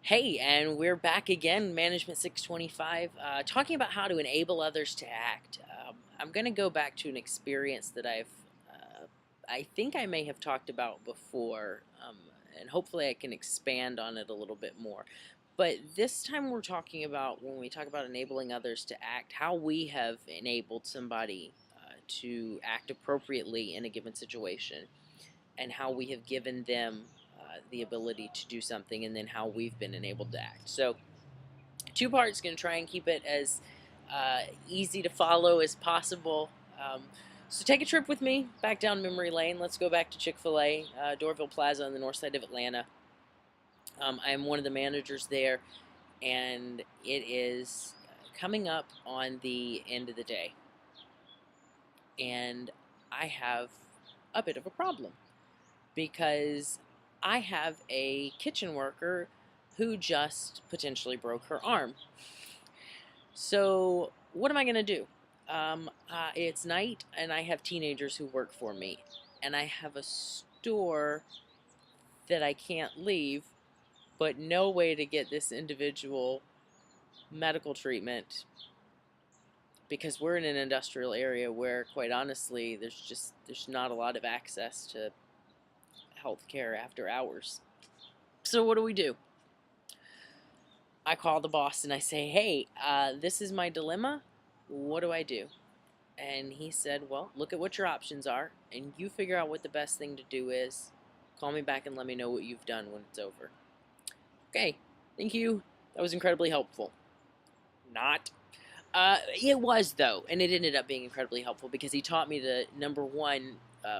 Hey, and we're back again, Management 625, talking about how to enable others to act. I'm going to go back to an experience that I think I may have talked about before, and hopefully I can expand on it a little bit more. But this time we're talking about, when we talk about enabling others to act, how we have enabled somebody to act appropriately in a given situation, and how we have given them the ability to do something, and then how we've been enabled to act. So, two parts, going to try and keep it as easy to follow as possible. So, take a trip with me back down memory lane. Let's go back to Chick-fil-A, Dorville Plaza on the north side of Atlanta. I am one of the managers there, and it is coming up on the end of the day. And I have a bit of a problem, because I have a kitchen worker who just potentially broke her arm. So, what am I going to do? It's night, and I have teenagers who work for me, and I have a store that I can't leave, but no way to get this individual medical treatment, because we're in an industrial area where, quite honestly, there's not a lot of access to health care after hours. So what do? I call the boss and I say, hey, this is my dilemma. What do I do? And he said, well, look at what your options are, and you figure out what the best thing to do is. Call me back and let me know what you've done when it's over. Okay, thank you. That was incredibly helpful. Not. It was, though, and it ended up being incredibly helpful, because he taught me to, number one,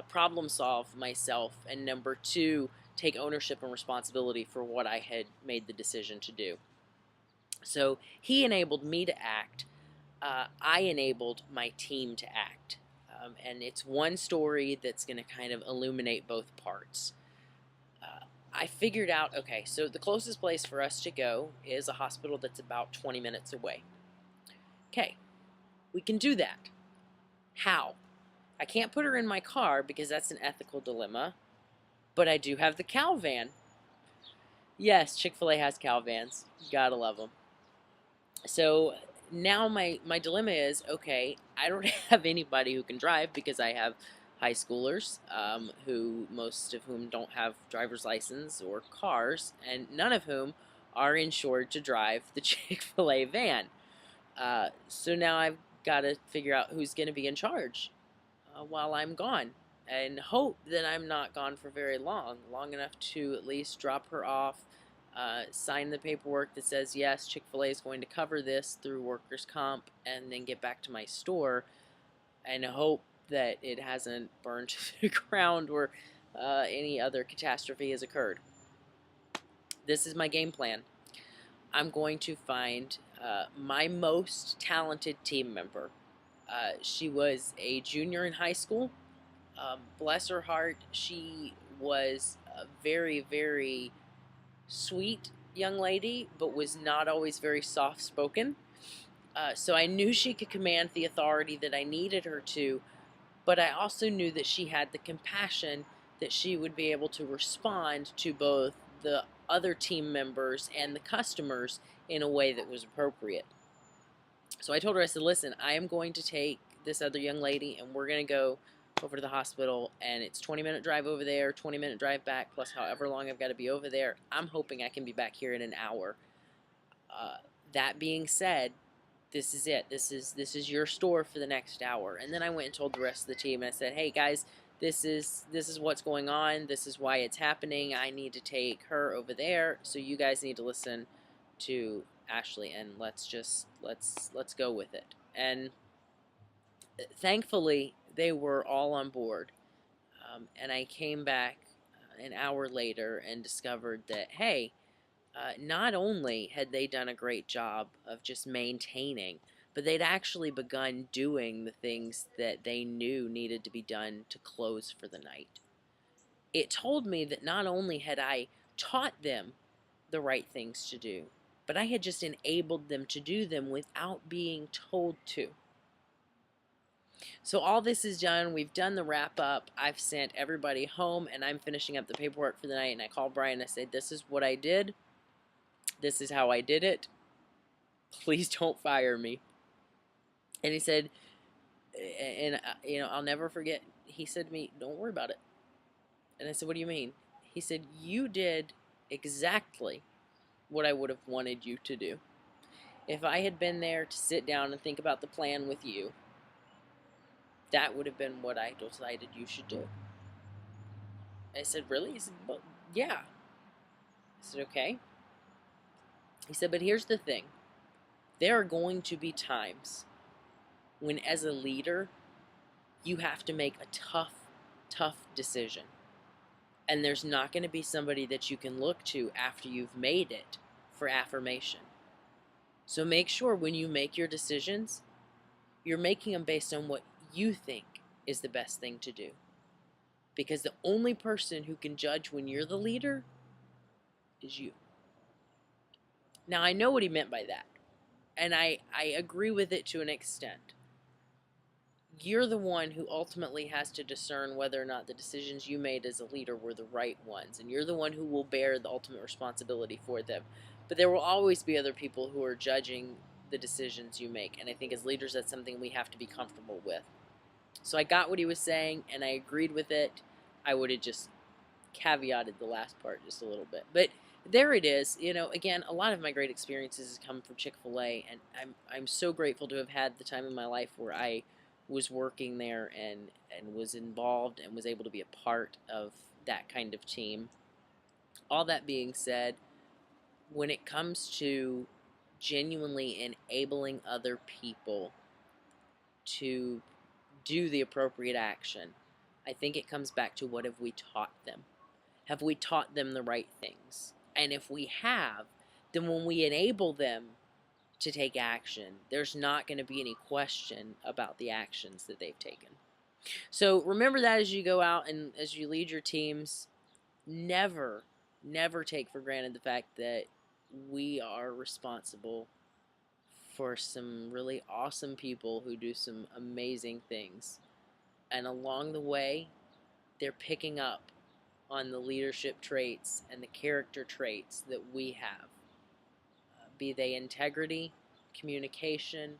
problem solve myself, and number two, take ownership and responsibility for what I had made the decision to do. So he enabled me to act. I enabled my team to act. And it's one story that's going to kind of illuminate both parts. I figured out, okay, so the closest place for us to go is a hospital that's about 20 minutes away. Okay, we can do that. How? I can't put her in my car because that's an ethical dilemma, but I do have the cow van. Yes, Chick-fil-A has cow vans. Gotta love them. So now my dilemma is, okay, I don't have anybody who can drive, because I have high schoolers, who most of whom don't have driver's license or cars, and none of whom are insured to drive the Chick-fil-A van. So now I've got to figure out who's going to be in charge while I'm gone, and hope that I'm not gone for very long enough to at least drop her off, sign the paperwork that says, yes, Chick-fil-A is going to cover this through workers' comp, and then get back to my store, and hope that it hasn't burned to the ground, or any other catastrophe has occurred. This is my game plan. I'm going to find my most talented team member. She was a junior in high school. Bless her heart, she was a very, very sweet young lady, but was not always very soft-spoken. So I knew she could command the authority that I needed her to, but I also knew that she had the compassion that she would be able to respond to both the other team members and the customers in a way that was appropriate. So I told her, I said, listen, I am going to take this other young lady, and we're going to go over to the hospital, and it's 20-minute drive over there, 20-minute drive back, plus however long I've got to be over there. I'm hoping I can be back here in an hour. That being said, this is it. This is your store for the next hour. And then I went and told the rest of the team, and I said, hey guys, this is what's going on. This is why it's happening. I need to take her over there, so you guys need to listen to Ashley, and let's go with it. And thankfully, they were all on board. And I came back an hour later and discovered that, hey, not only had they done a great job of just maintaining, but they'd actually begun doing the things that they knew needed to be done to close for the night. It told me that not only had I taught them the right things to do, but I had just enabled them to do them without being told to. So all this is done. We've done the wrap up. I've sent everybody home, and I'm finishing up the paperwork for the night. And I called Brian and I said, this is what I did. This is how I did it. Please don't fire me. And he said, and I'll never forget, he said to me, don't worry about it. And I said, what do you mean? He said, you did exactly what I would have wanted you to do. If I had been there to sit down and think about the plan with you, that would have been what I decided you should do. I said, really? He said, well, yeah. I said, okay. He said, but here's the thing. There are going to be times when, as a leader, you have to make a tough decision. And there's not going to be somebody that you can look to after you've made it for affirmation. So make sure when you make your decisions, you're making them based on what you think is the best thing to do. Because the only person who can judge when you're the leader is you. Now, I know what he meant by that. And I agree with it to an extent. You're the one who ultimately has to discern whether or not the decisions you made as a leader were the right ones. And you're the one who will bear the ultimate responsibility for them. But there will always be other people who are judging the decisions you make. And I think as leaders, that's something we have to be comfortable with. So I got what he was saying, and I agreed with it. I would have just caveated the last part just a little bit. But there it is. Again, a lot of my great experiences come from Chick-fil-A, and I'm so grateful to have had the time in my life where I was working there and was involved and was able to be a part of that kind of team. All that being said, when it comes to genuinely enabling other people to do the appropriate action, I think it comes back to what have we taught them? Have we taught them the right things? And if we have, then when we enable them to take action, there's not going to be any question about the actions that they've taken. So remember that as you go out and as you lead your teams. Never take for granted the fact that we are responsible for some really awesome people who do some amazing things. And along the way, they're picking up on the leadership traits and the character traits that we have. Be they integrity, communication,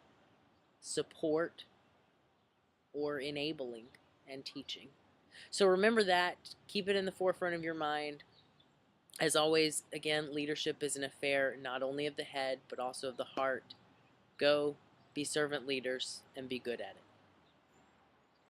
support, or enabling and teaching. So remember that. Keep it in the forefront of your mind. As always, again, leadership is an affair not only of the head, but also of the heart. Go, be servant leaders, and be good at it.